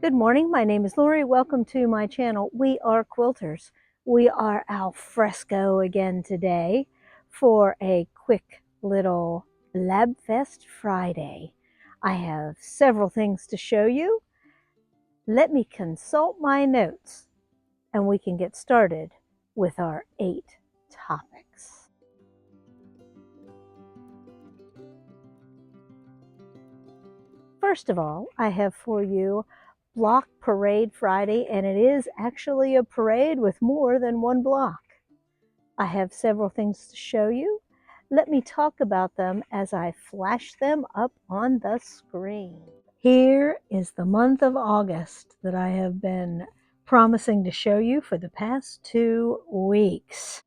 Good morning, my name is Lori. Welcome to my channel. We are quilters. We are al fresco again today for a quick little Blabfest Friday. I have several things to show you. Let me consult my notes and we can get started with our 8 topics. First of all, I have for you Block Parade Friday, and it is actually a parade with more than one block. I have several things to show you. Let me talk about them as I flash them up on the screen. Here is the month of August that I have been promising to show you for the past 2 weeks.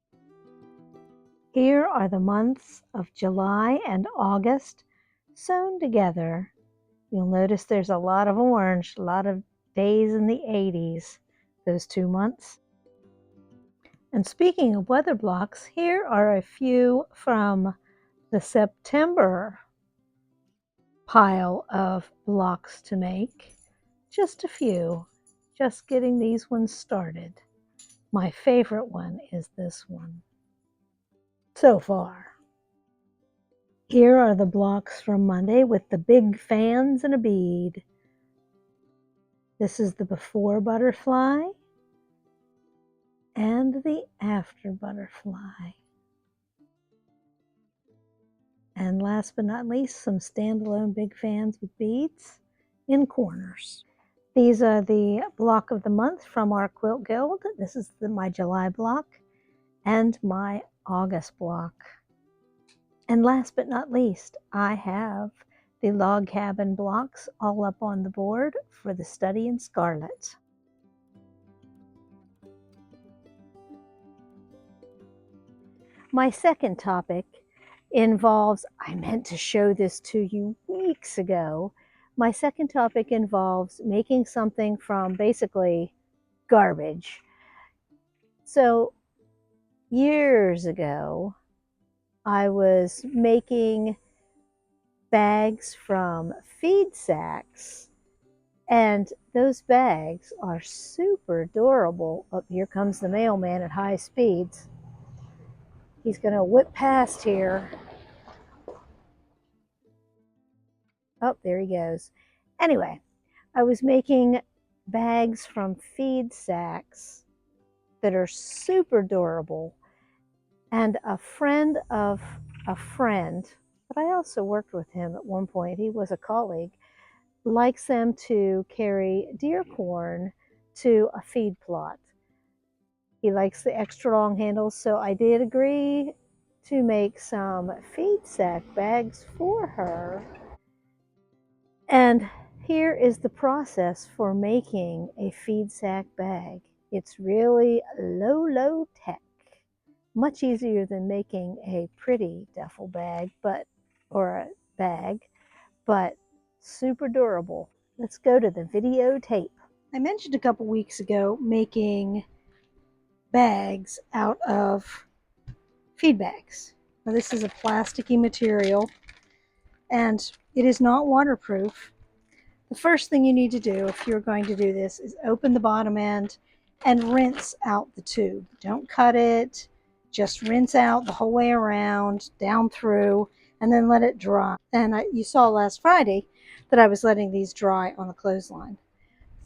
Here are the months of July and August sewn together. You'll notice there's a lot of orange, a lot of days in the 80s, those 2 months. And speaking of weather blocks, here are a few from the September pile of blocks to make. Just a few, just getting these ones started. My favorite one is this one so far. Here are the blocks from Monday with the big fans and a bead. This is the before butterfly and the after butterfly. And last but not least, some standalone big fans with beads in corners. These are the block of the month from our quilt guild. This is my July block and my August block. And last but not least, I have the log cabin blocks all up on the board for the study in scarlet. My second topic involves, I meant to show this to you weeks ago. My second topic involves making something from basically garbage. So years ago, I was making bags from feed sacks, and those bags are super durable. Oh, here comes the mailman at high speeds. He's going to whip past here. Oh, there he goes. Anyway, I was making bags from feed sacks that are super durable, and a friend of a friend, but I also worked with him at one point, he was a colleague, likes them to carry deer corn to a feed plot. He likes the extra long handles, so I did agree to make some feed sack bags for her. And here is the process for making a feed sack bag. It's really low tech. Much easier than making a pretty duffel bag, or a bag, but super durable. Let's go to the videotape. I mentioned a couple weeks ago making bags out of feed bags. Now this is a plasticky material and it is not waterproof. The first thing you need to do if you're going to do this is open the bottom end and rinse out the tube. Don't cut it. Just rinse out the whole way around, down through, and then let it dry. And you saw last Friday that I was letting these dry on the clothesline.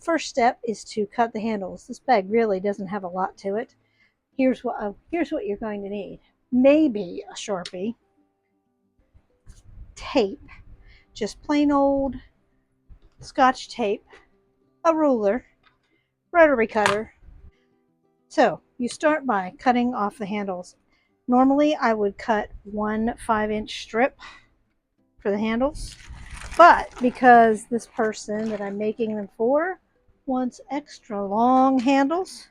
First step is to cut the handles. This bag really doesn't have a lot to it. Here's what you're going to need. Maybe a Sharpie, tape, just plain old Scotch tape, a ruler, rotary cutter. So you start by cutting off the handles. Normally I would cut 1 5-inch strip for the handles, but because this person that I'm making them for wants extra long handles,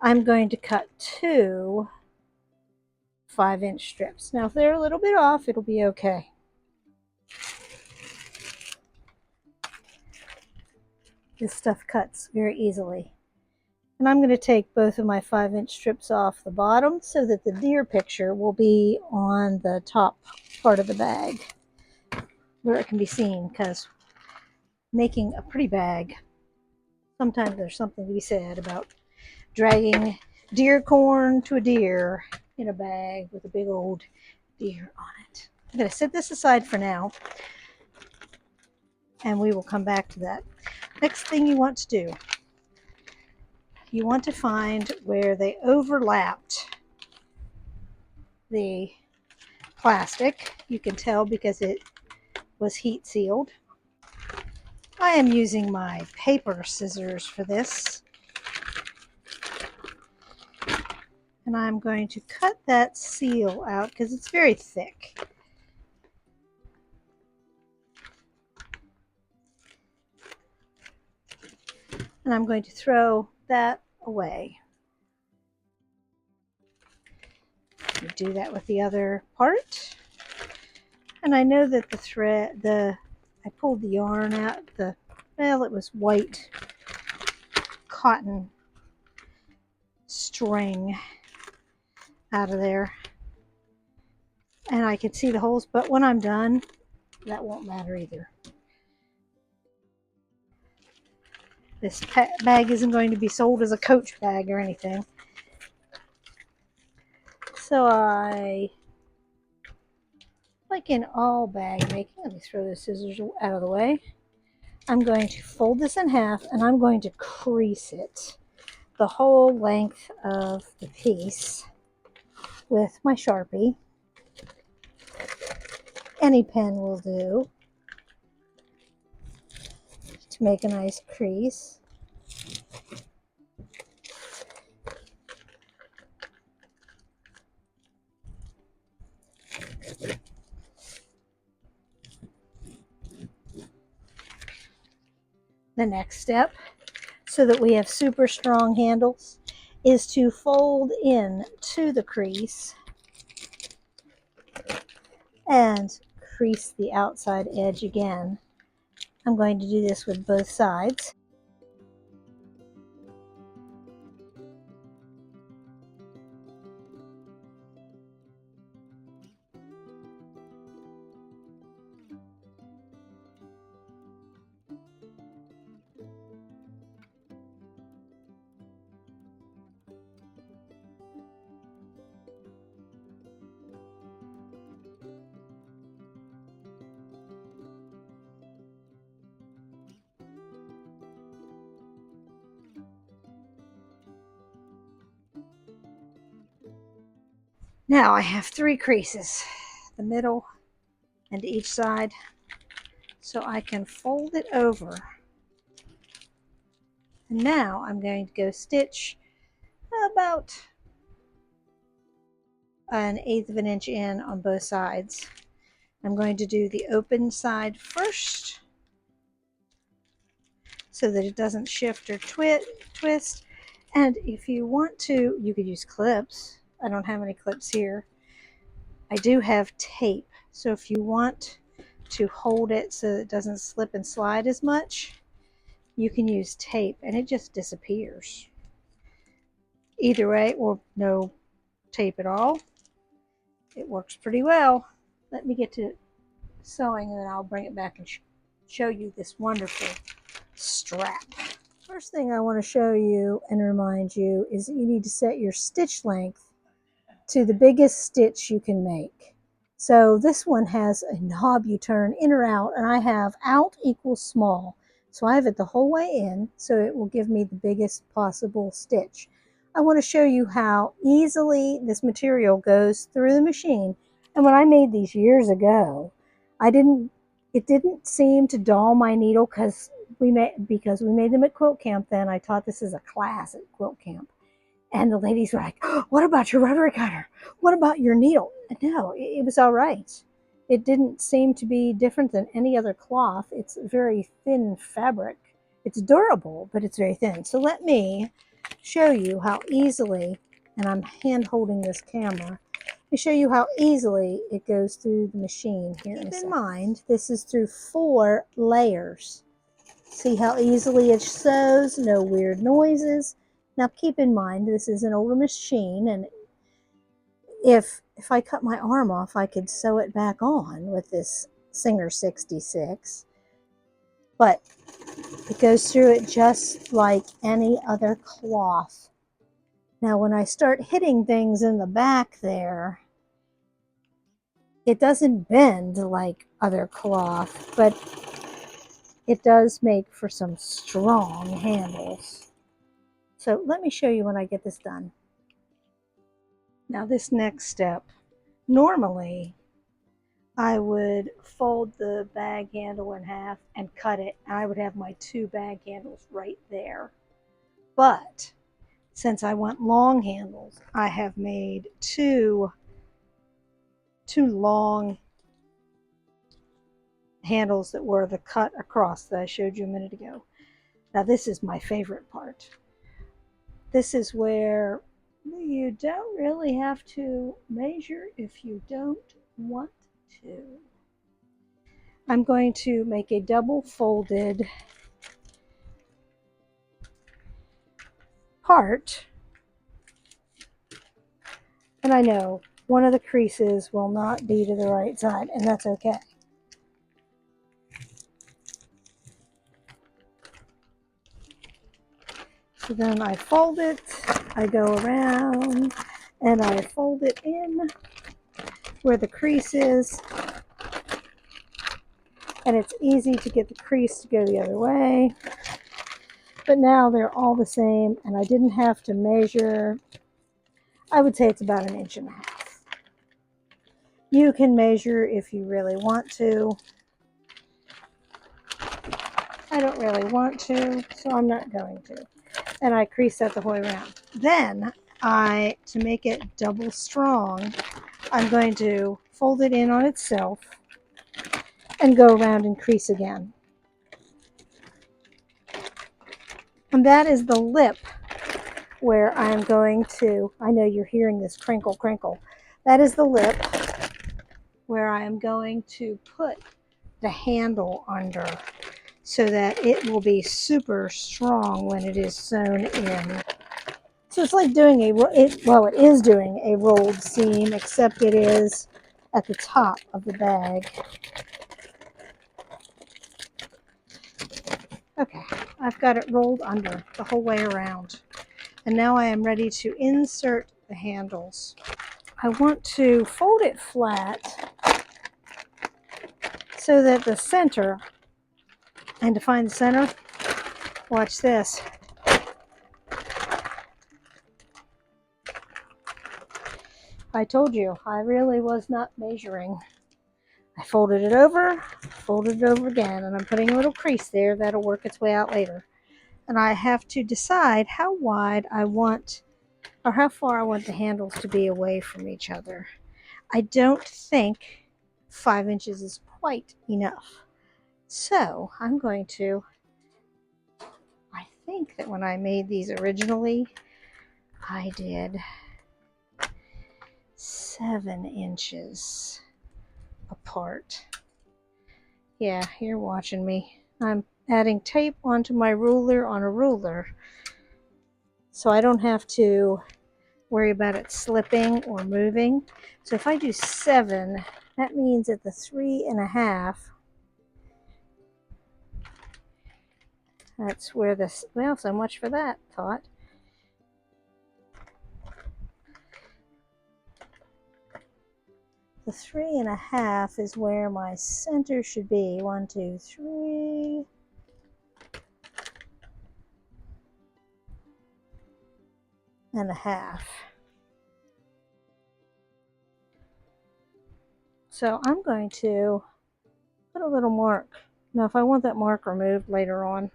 I'm going to cut 2 5-inch strips. Now if they're a little bit off, it'll be okay. This stuff cuts very easily. And I'm going to take both of my 5-inch strips off the bottom so that the deer picture will be on the top part of the bag where it can be seen, because making a pretty bag Sometimes there's something to be said about dragging deer corn to a deer in a bag with a big old deer on it. I'm going to set this aside for now, and we will come back to that. Next thing you want to do, you want to find where they overlapped the plastic. You can tell because it was heat sealed. I am using my paper scissors for this. And I'm going to cut that seal out because it's very thick. And I'm going to throw that away. You do that with the other part. And I know that the thread, I pulled the yarn out, well, it was white cotton string out of there. And I can see the holes, but when I'm done, that won't matter either. This bag isn't going to be sold as a Coach bag or anything. So like in all bag making, let me throw the scissors out of the way. I'm going to fold this in half and I'm going to crease it the whole length of the piece with my Sharpie. Any pen will do to make a nice crease. The next step, so that we have super strong handles, is to fold in to the crease and crease the outside edge again. I'm going to do this with both sides. Now I have 3 creases, the middle and each side, so I can fold it over. And now I'm going to go stitch about 1/8 of an inch in on both sides. I'm going to do the open side first so that it doesn't shift or twist. And if you want to, you could use clips. I don't have any clips here. I do have tape, so if you want to hold it so it doesn't slip and slide as much, you can use tape and it just disappears. Either way, or no tape at all, it works pretty well. Let me get to sewing and then I'll bring it back and show you this wonderful strap. First thing I want to show you and remind you is that you need to set your stitch length to the biggest stitch you can make. So this one has a knob you turn in or out, and I have out equals small. So I have it the whole way in, so it will give me the biggest possible stitch. I want to show you how easily this material goes through the machine. And when I made these years ago, it didn't seem to dull my needle because we made them at quilt camp then. I taught this as a class at quilt camp. And the ladies were like, oh, what about your rotary cutter? What about your needle? No, it was all right. It didn't seem to be different than any other cloth. It's very thin fabric. It's durable, but it's very thin. So let me show you how easily, and I'm hand holding this camera, to show you how easily it goes through the machine here. Keep in mind, this is through 4 layers. See how easily it sews, no weird noises. Now keep in mind, this is an older machine, and if I cut my arm off, I could sew it back on with this Singer 66. but it goes through it just like any other cloth. Now, when I start hitting things in the back there, it doesn't bend like other cloth, but it does make for some strong handles. So let me show you when I get this done. Now, this next step, normally I would fold the bag handle in half and cut it, and I would have my 2 bag handles right there. But since I want long handles, I have made two long handles that were the cut across that I showed you a minute ago. Now, this is my favorite part. This is where you don't really have to measure if you don't want to. I'm going to make a double folded part, and I know one of the creases will not be to the right side, and that's okay. So then I fold it, I go around, and I fold it in where the crease is, and it's easy to get the crease to go the other way. But now they're all the same, and I didn't have to measure. I would say it's about 1.5 inches. You can measure if you really want to. I don't really want to, so I'm not going to. And I crease that the whole way around. Then to make it double strong, I'm going to fold it in on itself and go around and crease again. And that is the lip where I'm going to, I know you're hearing this crinkle, crinkle. That is the lip where I am going to put the handle under so that it will be super strong when it is sewn in. So it's like doing it is doing a rolled seam, except it is at the top of the bag. Okay, I've got it rolled under the whole way around. And now I am ready to insert the handles. I want to fold it flat so that the center, and to find the center, watch this. I told you, I really was not measuring. I folded it over again, and I'm putting a little crease there that'll work its way out later. And I have to decide how wide I want, or how far I want the handles to be away from each other. I don't think 5 inches is quite enough. So I'm going to, I think that when I made these originally, I did 7 inches apart. Yeah, you're watching me. I'm adding tape onto my ruler on a ruler so I don't have to worry about it slipping or moving. So if I do 7, that means at the 3.5, that's where this, well, so much for that thought. The 3.5 is where my center should be. 1, 2, 3. And a half. So I'm going to put a little mark. Now if I want that mark removed later on,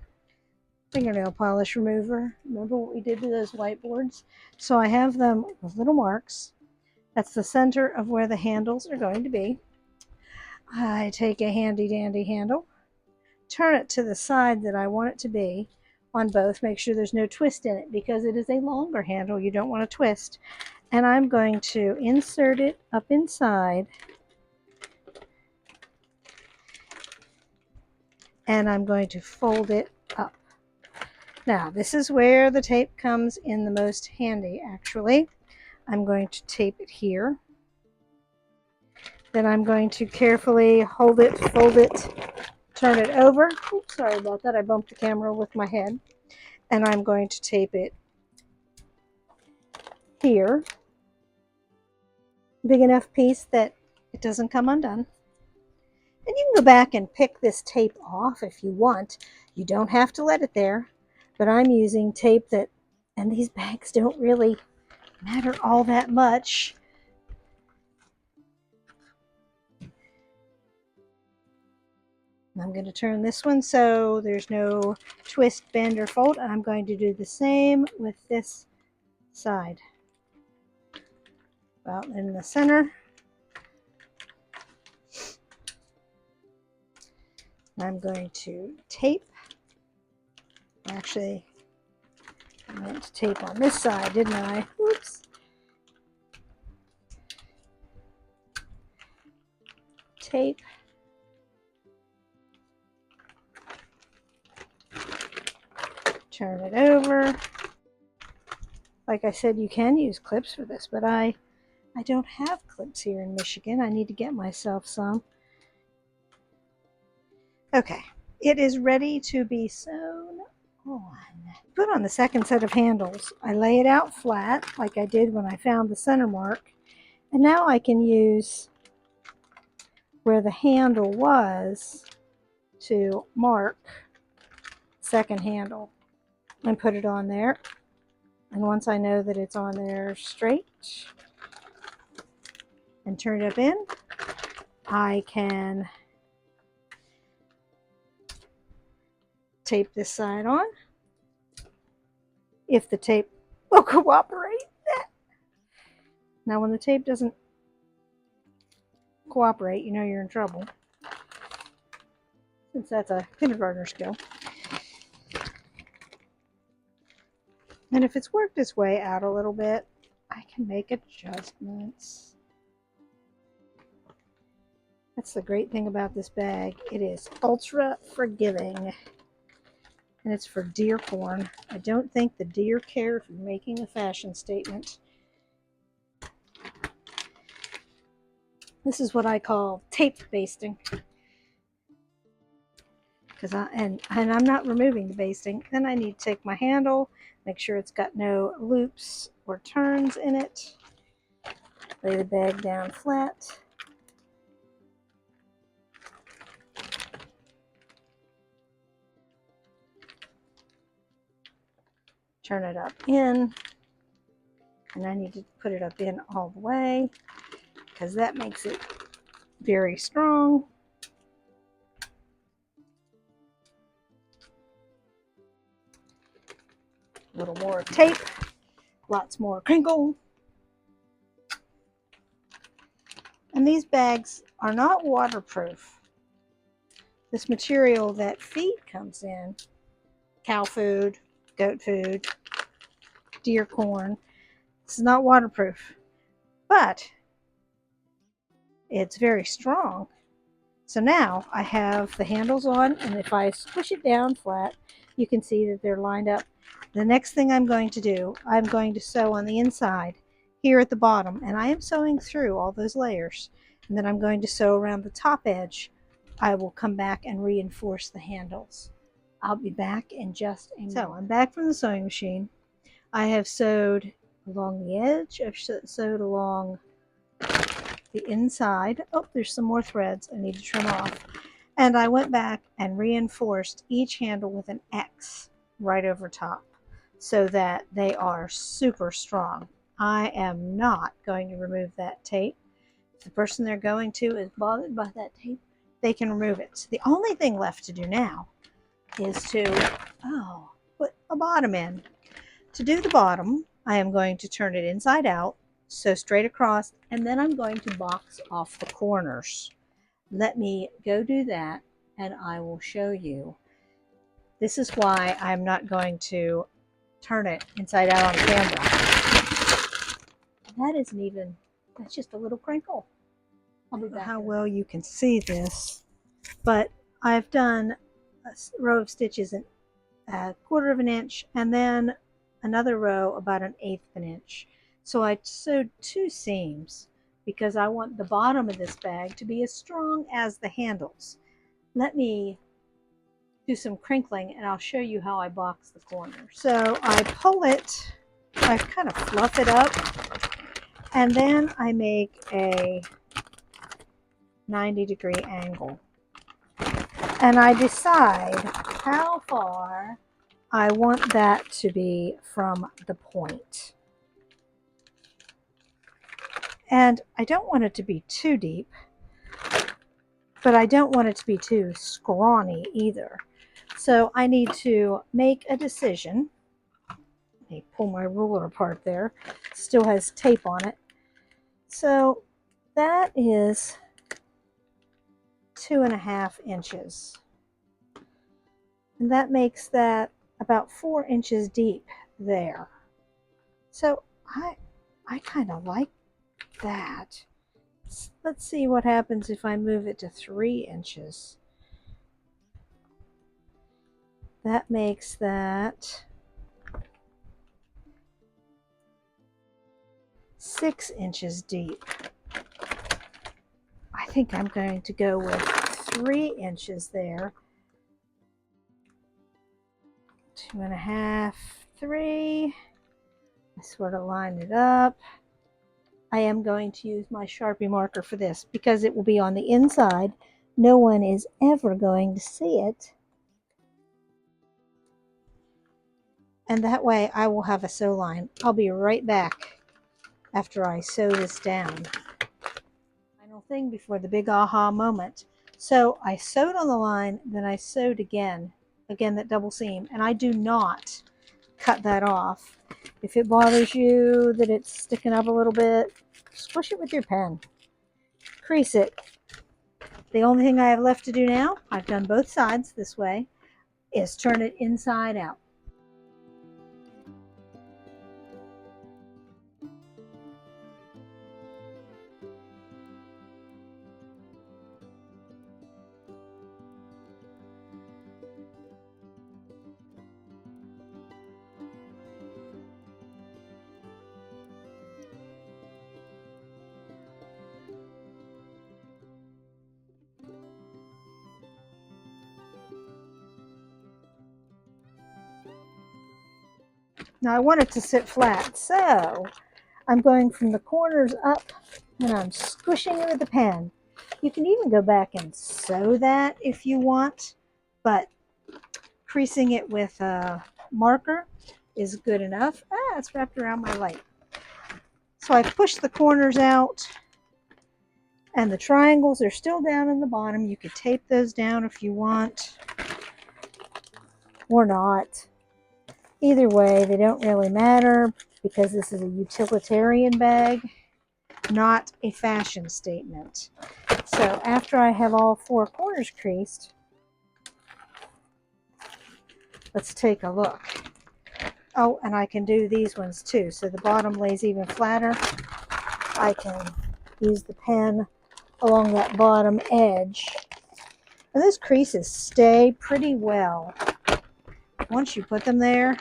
fingernail polish remover. Remember what we did to those whiteboards? So I have them with little marks. That's the center of where the handles are going to be. I take a handy dandy handle, turn it to the side that I want it to be on both. Make sure there's no twist in it because it is a longer handle. You don't want to twist. And I'm going to insert it up inside, and I'm going to fold it up. Now, this is where the tape comes in the most handy, actually. I'm going to tape it here. Then I'm going to carefully hold it, fold it turn it over. Oops, sorry about that. I bumped the camera with my head. And I'm going to tape it here. Big enough piece that it doesn't come undone. And you can go back and pick this tape off if you want. You don't have to let it there, but I'm using tape that, and these bags don't really matter all that much. I'm going to turn this one so there's no twist, bend, or fold, and I'm going to do the same with this side. About in the center. I'm going to tape. Actually, I meant to tape on this side, didn't I? Oops. Tape. Turn it over. Like I said, you can use clips for this, but I don't have clips here in Michigan. I need to get myself some. Okay, it is ready to be sewn on. Put on the second set of handles. I lay it out flat like I did when I found the center mark. And now I can use where the handle was to mark second handle and put it on there. And once I know that it's on there straight and turn it up in, I can tape this side on if the tape will cooperate. Now when the tape doesn't cooperate, you know you're in trouble, since that's a kindergartner skill. And if it's worked its way out a little bit, I can make adjustments. That's the great thing about this bag. It is ultra forgiving. And it's for deer corn. I don't think the deer care if you're making a fashion statement. This is what I call tape basting. And I'm not removing the basting. Then I need to take my handle, make sure it's got no loops or turns in it. Lay the bag down flat. Turn it up in. And I need to put it up in all the way because that makes it very strong. A little more tape, lots more crinkle. And these bags are not waterproof. This material that feed comes in, cow food, goat food, deer corn, this is not waterproof, but it's very strong. So now I have the handles on, and if I push it down flat, you can see that they're lined up. The next thing I'm going to do, I'm going to sew on the inside here at the bottom, and I am sewing through all those layers. And then I'm going to sew around the top edge. I will come back and reinforce the handles. I'll be back in just a minute. So I'm back from the sewing machine. I have sewed along the edge. I've sewed along the inside. Oh, there's some more threads I need to trim off. And I went back and reinforced each handle with an X right over top so that they are super strong. I am not going to remove that tape. If the person they're going to is bothered by that tape, they can remove it. So the only thing left to do now is to put a bottom in. To do the bottom, I am going to turn it inside out, sew straight across, and then I'm going to box off the corners. Let me go do that, and I will show you. This is why I'm not going to turn it inside out on camera. That isn't even, that's just a little crinkle. I'll be back. How well you can see this, but I've done a row of stitches in a 1/4 of an inch, and then another row about 1/8 of an inch. So I sewed 2 seams because I want the bottom of this bag to be as strong as the handles. Let me do some crinkling, and I'll show you how I box the corner. So I pull it, I kind of fluff it up, and then I make a 90-degree angle. And I decide how far I want that to be from the point. And I don't want it to be too deep, but I don't want it to be too scrawny either. So I need to make a decision. Let me pull my ruler apart there. It still has tape on it. So that is 2.5 inches. And that makes that about 4 inches deep there. So I kind of like that. Let's see what happens if I move it to 3 inches. That makes that 6 inches deep. I think I'm going to go with 3 inches there. 2.5, 3. I sort of line it up. I am going to use my Sharpie marker for this because it will be on the inside. No one is ever going to see it. And that way I will have a sew line. I'll be right back after I sew this down. Final thing before the big aha moment. So I sewed on the line, then I sewed again that double seam, and I do not cut that off. If it bothers you that it's sticking up a little bit, squish it with your pen. Crease it. The only thing I have left to do now, I've done both sides this way, is turn it inside out. Now I want it to sit flat, so I'm going from the corners up and I'm squishing it with the pen. You can even go back and sew that if you want, but creasing it with a marker is good enough. It's wrapped around my light. So I push the corners out, and the triangles are still down in the bottom. You could tape those down if you want, or not. Either way, they don't really matter because this is a utilitarian bag, not a fashion statement. So after I have all 4 corners creased, let's take a look. Oh, and I can do these ones too. So the bottom lays even flatter. I can use the pen along that bottom edge. And those creases stay pretty well. Once you put them there,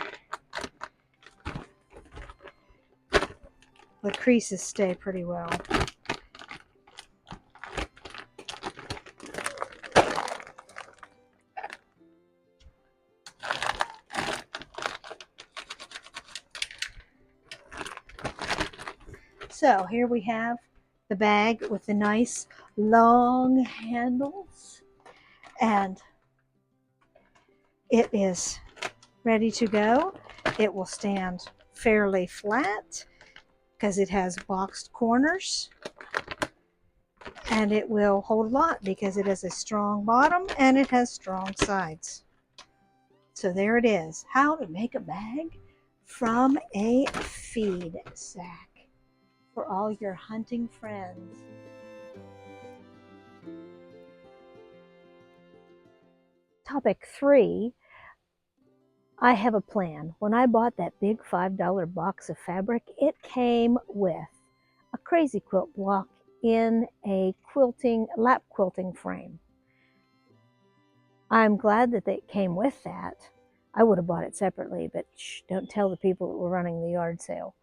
the creases stay pretty well. So here we have the bag with the nice long handles, and it is ready to go. It will stand fairly flat because it has boxed corners, and it will hold a lot because it has a strong bottom and it has strong sides. So there it is, how to make a bag from a feed sack for all your hunting friends. Topic 3, I have a plan. When I bought that big $5 box of fabric, it came with a crazy quilt block in a lap quilting frame. I'm glad that it came with that. I would have bought it separately, but shh, don't tell the people that were running the yard sale.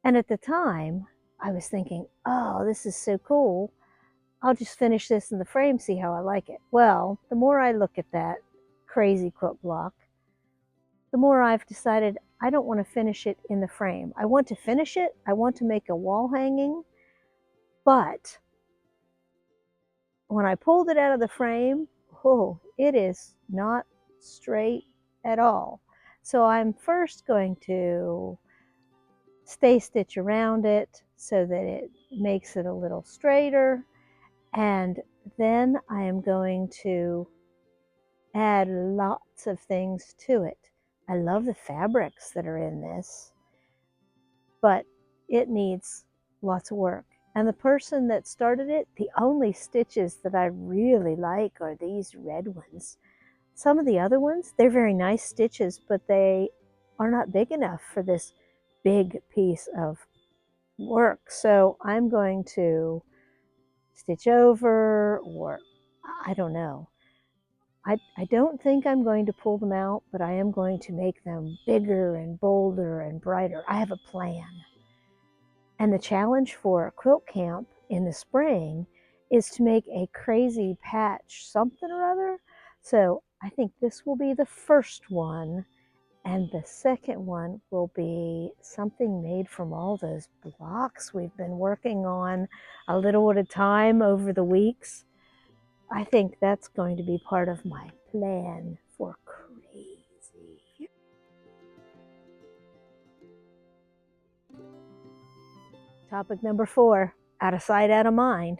And at the time, I was thinking, oh, this is so cool. I'll just finish this in the frame, see how I like it. Well, the more I look at that, crazy quilt block, the more I've decided I don't want to finish it in the frame. I want to finish it, I want to make a wall hanging, but when I pulled it out of the frame, oh, it is not straight at all. So I'm first going to stay stitch around it so that it makes it a little straighter, and then I am going to add lots of things to it. I love the fabrics that are in this, but it needs lots of work. And the person that started it, the only stitches that I really like are these red ones. Some of the other ones, they're very nice stitches, but they are not big enough for this big piece of work. So I'm going to stitch over, or I don't know. I don't think I'm going to pull them out, but I am going to make them bigger and bolder and brighter. I have a plan. And the challenge for quilt camp in the spring is to make a crazy patch something or other. So I think this will be the first one, and the second one will be something made from all those blocks we've been working on a little at a time over the weeks. I think that's going to be part of my plan for crazy. Topic number 4, out of sight, out of mind.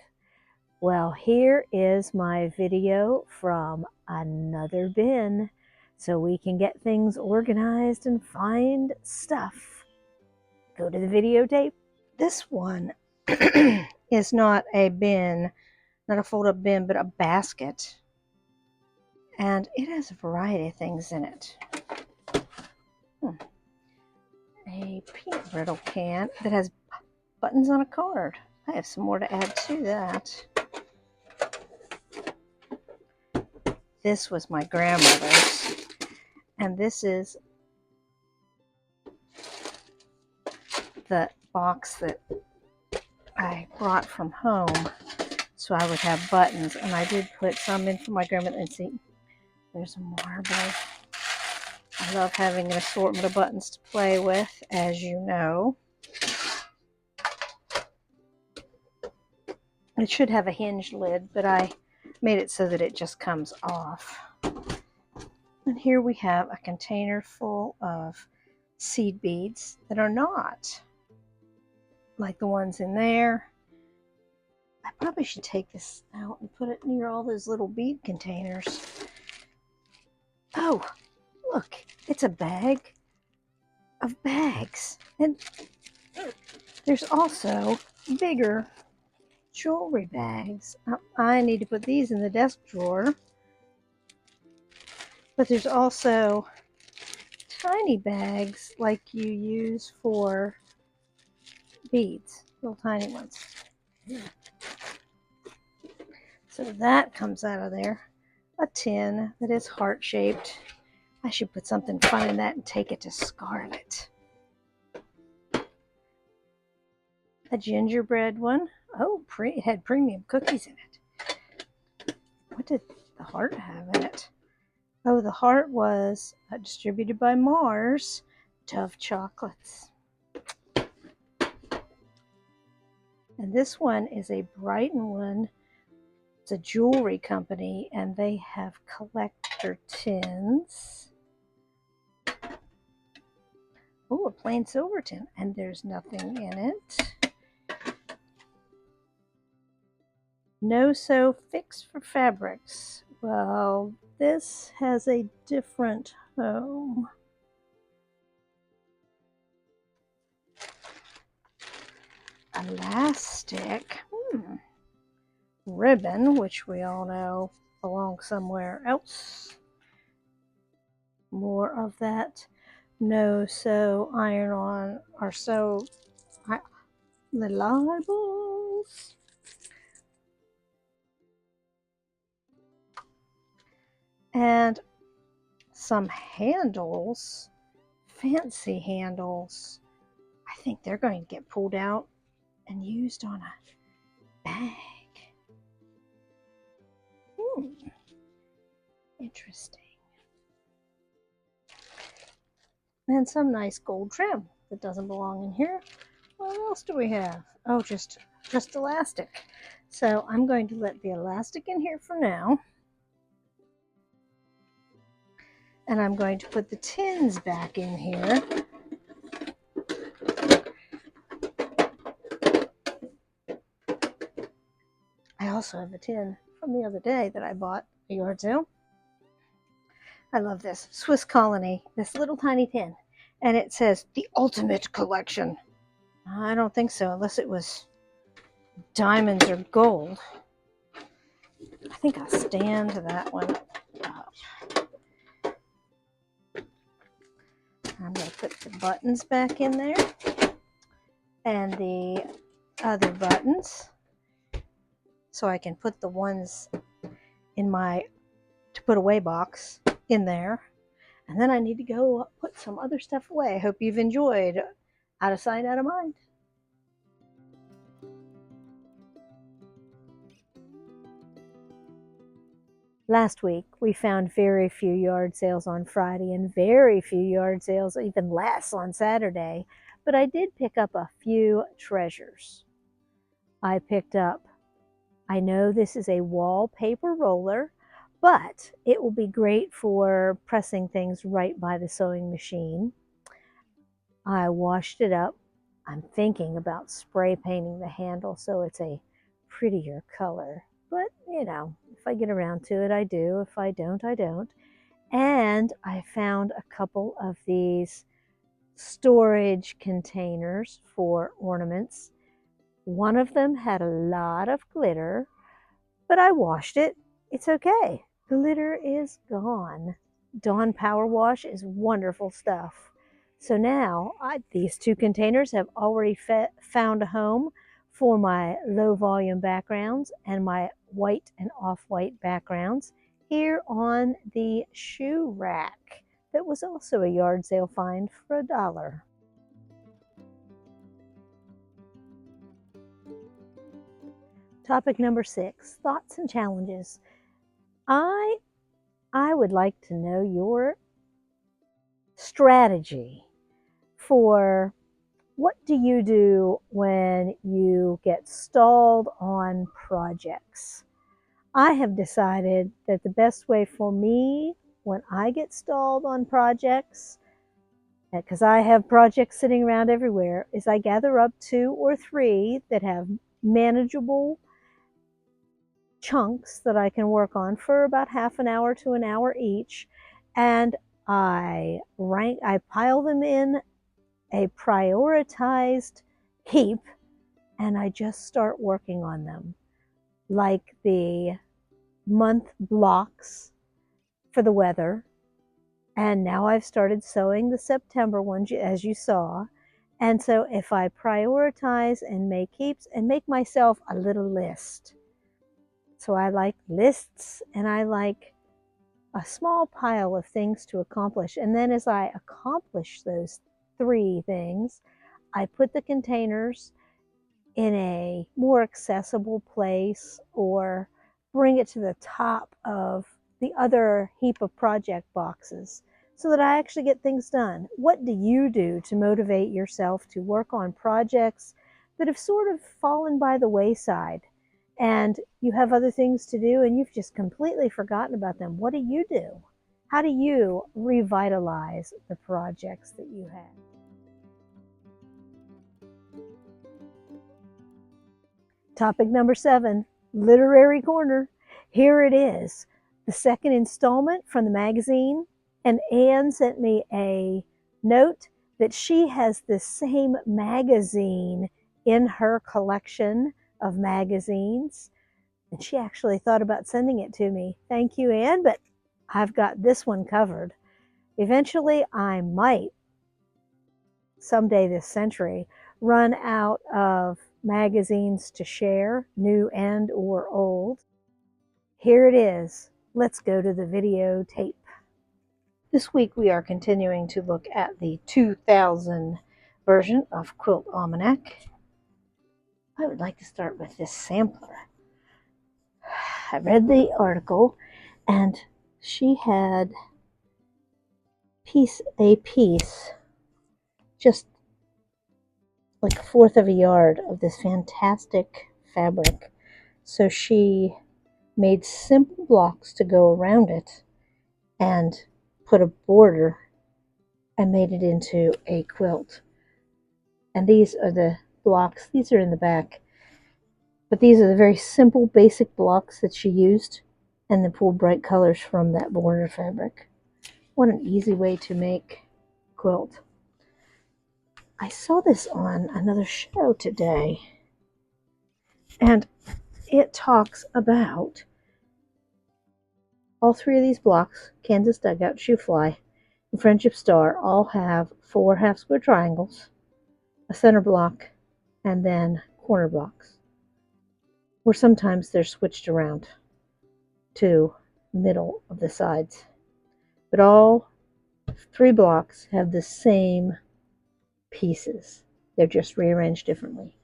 Well, here is my video from another bin so we can get things organized and find stuff. Go to the videotape. This one is not a bin, not a fold-up bin, but a basket. And it has a variety of things in it. A peanut brittle can that has buttons on a card. I have some more to add to that. This was my grandmother's, and this is the box that I brought from home so I would have buttons, and I did put some in for my grandmother. And see, there's a marble. I love having an assortment of buttons to play with, as you know. It should have a hinged lid, but I made it so that it just comes off. And here we have a container full of seed beads that are not like the ones in there. I probably should take this out and put it near all those little bead containers. Oh, look, it's a bag of bags. And there's also bigger jewelry bags. I need to put these in the desk drawer. But there's also tiny bags like you use for beads, little tiny ones. So that comes out of there. A tin that is heart-shaped. I should put something fun in that and take it to Scarlett. A gingerbread one. Oh, it had premium cookies in it. What did the heart have in it? Oh, the heart was distributed by Mars. Dove chocolates. And this one is a Brighton one. It's a jewelry company, and they have collector tins. Oh, a plain silver tin, and there's nothing in it. No Sew Fix for fabrics. Well, this has a different home. Elastic. Ribbon, which we all know belongs somewhere else. More of that No Sew iron-on or sew the labels. And some handles, fancy handles. I think they're going to get pulled out and used on a bag. Interesting. and some nice gold trim that doesn't belong in here. What else do we have? Oh, just elastic. So I'm going to let the elastic in here for now. And I'm going to put the tins back in here. I also have a tin from the other day that I bought a yard sale. I love this Swiss Colony, this little tiny tin. And it says the ultimate collection. I don't think so, unless it was diamonds or gold. I think I'll stand that one up. I'm going to put the buttons back in there and the other buttons so I can put the ones in my to put away box in there. And then I need to go put some other stuff away. I hope you've enjoyed Out of Sight, Out of Mind. Last week, we found very few yard sales on Friday and very few yard sales, even less, on Saturday. But I did pick up a few treasures. I picked up, I know this is a wallpaper roller, but it will be great for pressing things right by the sewing machine. I washed it up. I'm thinking about spray painting the handle so it's a prettier color. But, you know, if I get around to it, I do. If I don't, I don't. And I found a couple of these storage containers for ornaments. One of them had a lot of glitter, but I washed it. It's okay. Glitter is gone. Dawn Power Wash is wonderful stuff. So now these two containers have already found a home for my low volume backgrounds and my white and off-white backgrounds here on the shoe rack that was also a yard sale find for $1. Topic number 6, thoughts and challenges. I would like to know your strategy for what do you do when you get stalled on projects. I have decided that the best way for me when I get stalled on projects, because I have projects sitting around everywhere, is I gather up 2 or 3 that have manageable chunks that I can work on for about half an hour to an hour each, and I pile them in a prioritized heap, and I just start working on them, like the month blocks for the weather. And now I've started sewing the September ones, as you saw. And so if I prioritize and make heaps and make myself a little list. So I like lists, and I like a small pile of things to accomplish. And then as I accomplish those 3 things, I put the containers in a more accessible place or bring it to the top of the other heap of project boxes so that I actually get things done. What do you do to motivate yourself to work on projects that have sort of fallen by the wayside and you have other things to do and you've just completely forgotten about them? What do you do? How do you revitalize the projects that you have? Topic number 7, Literary Corner. Here it is, the second installment from the magazine. And Anne sent me a note that she has the same magazine in her collection of magazines. And she actually thought about sending it to me. Thank you, Anne, but I've got this one covered. Eventually, I might, someday this century, run out of magazines to share, new and or old. Here it is. Let's go to the videotape. This week we are continuing to look at the 2000 version of Quilt Almanac. I would like to start with this sampler. I read the article, and she had a piece just like a fourth of a yard of this fantastic fabric. So she made simple blocks to go around it and put a border and made it into a quilt. And these are the blocks. These are in the back. But these are the very simple, basic blocks that she used and then pulled bright colors from that border fabric. What an easy way to make a quilt. I saw this on another show today, and it talks about all three of these blocks, Kansas Dugout, Shoe Fly, and Friendship Star, all have 4 half-square triangles, a center block, and then corner blocks. Or sometimes they're switched around to middle of the sides. But all 3 blocks have the same pieces. They're just rearranged differently.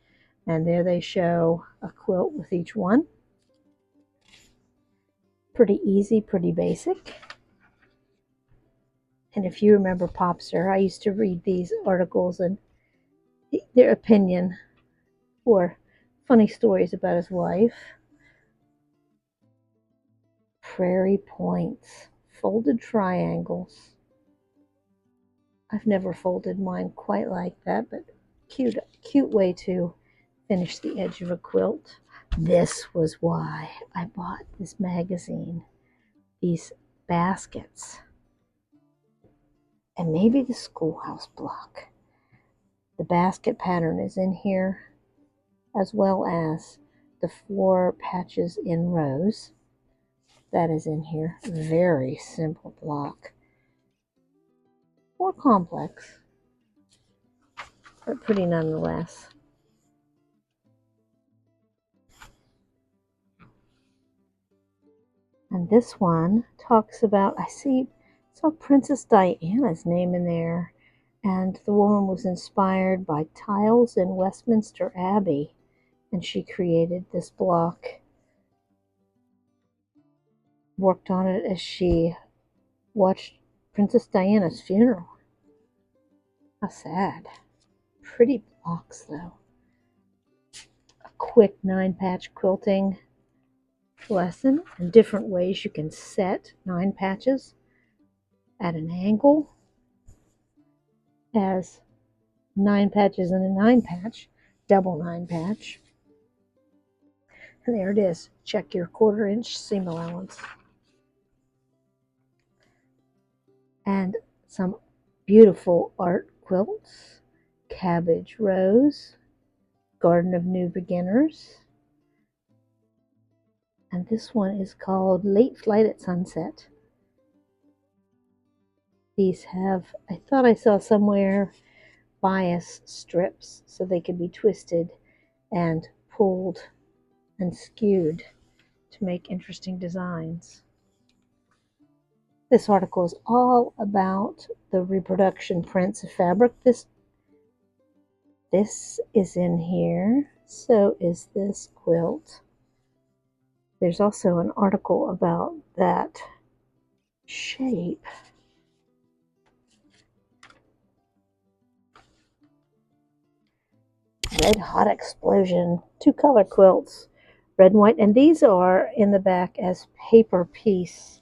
And there they show a quilt with each one. Pretty easy, pretty basic. And if you remember Popster, I used to read these articles and their opinion or funny stories about his wife. Prairie points, folded triangles. I've never folded mine quite like that, but cute way to finish the edge of a quilt. This was why I bought this magazine. These baskets. And maybe the schoolhouse block. The basket pattern is in here, as well as the 4 patches in rows. That is in here. Very simple block. More complex, but pretty nonetheless. And this one talks about, I saw Princess Diana's name in there, and the woman was inspired by tiles in Westminster Abbey, and she created this block. Worked on it as she watched Princess Diana's funeral. How sad. Pretty blocks though. A quick 9-patch quilting lesson and different ways you can set 9 patches at an angle as 9 patches in a 9-patch, double 9-patch. And there it is. Check your 1/4 inch seam allowance. And some beautiful art quilts, Cabbage Rose, Garden of New Beginners. And this one is called Late Flight at Sunset. These have, I thought I saw somewhere, bias strips so they could be twisted and pulled and skewed to make interesting designs. This article is all about the reproduction prints of fabric. This is in here. So is this quilt. There's also an article about that shape. Red Hot Explosion. 2 color quilts. Red and white. And these are in the back as paper piece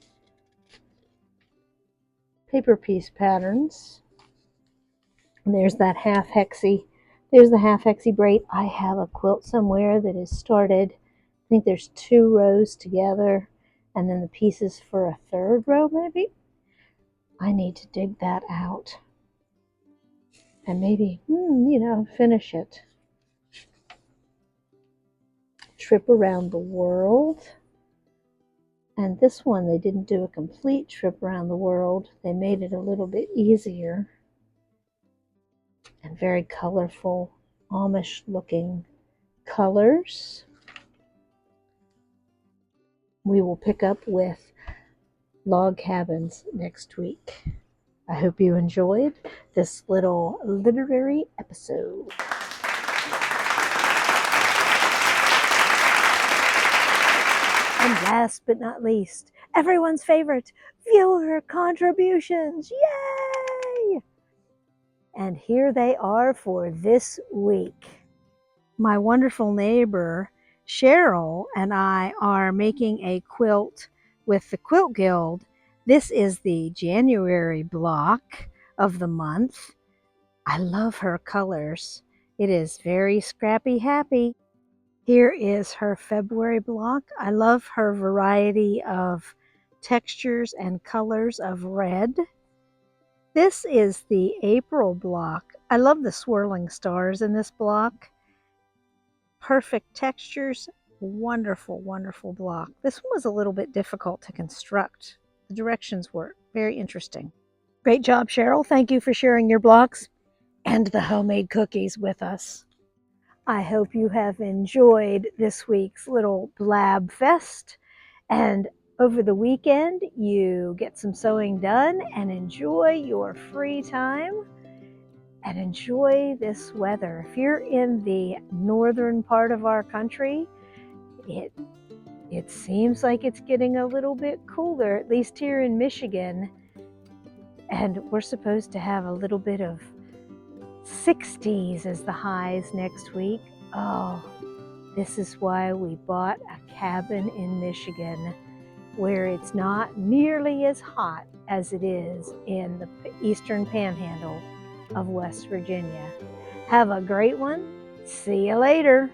patterns. And there's that half hexy. There's the half hexy braid. I have a quilt somewhere that is started. I think there's 2 rows together, and then the pieces for a 3rd row maybe. I need to dig that out and maybe, finish it. Trip around the world. And this one, they didn't do a complete trip around the world. They made it a little bit easier. And very colorful, Amish looking colors. We will pick up with log cabins next week. I hope you enjoyed this little literary episode. And last but not least, everyone's favorite, viewer contributions. Yay! And here they are for this week. My wonderful neighbor Cheryl and I are making a quilt with the Quilt Guild. This is the January block of the month. I love her colors. It is very scrappy happy. Here is her February block. I love her variety of textures and colors of red. This is the April block. I love the swirling stars in this block. Perfect textures, wonderful, wonderful block. This one was a little bit difficult to construct. The directions were very interesting. Great job, Cheryl. Thank you for sharing your blocks and the homemade cookies with us. I hope you have enjoyed this week's little Blabfest, and over the weekend you get some sewing done and enjoy your free time and enjoy this weather. If you're in the northern part of our country, it seems like it's getting a little bit cooler, at least here in Michigan, and we're supposed to have a little bit of 60s as the highs next week. Oh, this is why we bought a cabin in Michigan, where it's not nearly as hot as it is in the eastern panhandle of West Virginia. Have a great one. See you later.